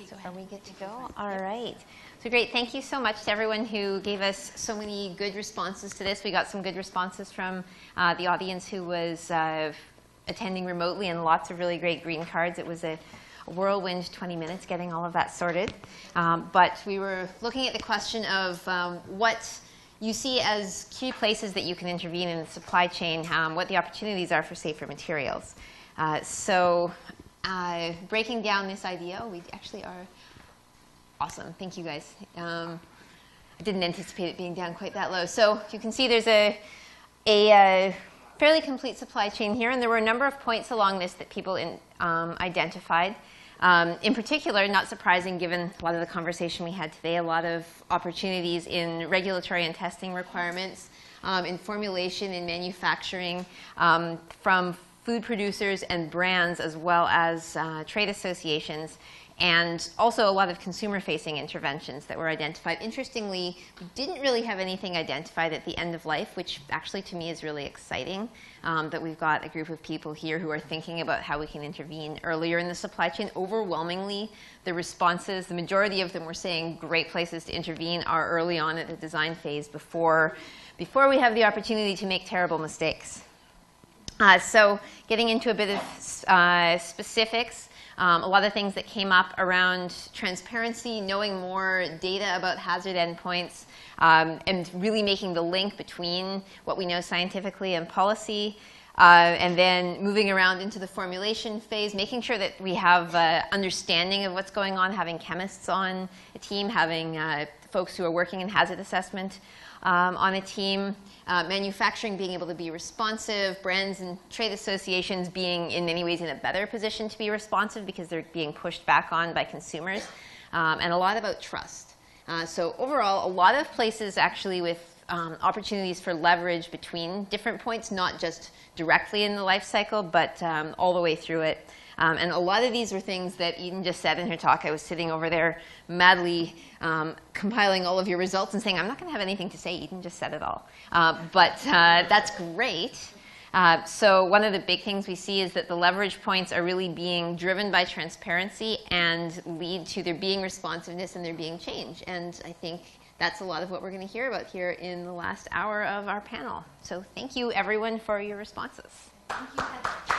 So are we good to go? All right. So great. Thank you so much to everyone who gave us so many good responses to this. We got some good responses from the audience who was attending remotely, and lots of really great green cards. It was a whirlwind 20 minutes getting all of that sorted. But we were looking at the question of what you see as key places that you can intervene in the supply chain, what the opportunities are for safer materials. Breaking down this idea, we actually are awesome. Thank you, guys. I didn't anticipate it being down quite that low. So you can see there's a fairly complete supply chain here, and there were a number of points along this that people identified. In particular, not surprising given a lot of the conversation we had today, a lot of opportunities in regulatory and testing requirements, in formulation, in manufacturing, from food producers and brands, as well as trade associations, and also a lot of consumer-facing interventions that were identified. Interestingly, we didn't really have anything identified at the end of life, which actually to me is really exciting, that we've got a group of people here who are thinking about how we can intervene earlier in the supply chain. Overwhelmingly, the responses, the majority of them were saying great places to intervene are early on at the design phase before we have the opportunity to make terrible mistakes. So getting into a bit of specifics, a lot of things that came up around transparency, knowing more data about hazard endpoints, and really making the link between what we know scientifically and policy, and then moving around into the formulation phase, making sure that we have understanding of what's going on, having chemists on a team, having folks who are working in hazard assessment on a team, manufacturing being able to be responsive, brands and trade associations being in many ways in a better position to be responsive because they're being pushed back on by consumers, and a lot about trust. So overall, a lot of places actually with opportunities for leverage between different points, not just directly in the life cycle, but all the way through it. And a lot of these were things that Eden just said in her talk. I was sitting over there madly compiling all of your results and saying, I'm not going to have anything to say. Eden just said it all. But that's great. So one of the big things we see is that the leverage points are really being driven by transparency and lead to there being responsiveness and there being change. And I think that's a lot of what we're going to hear about here in the last hour of our panel. So thank you, everyone, for your responses. Thank you, Heather.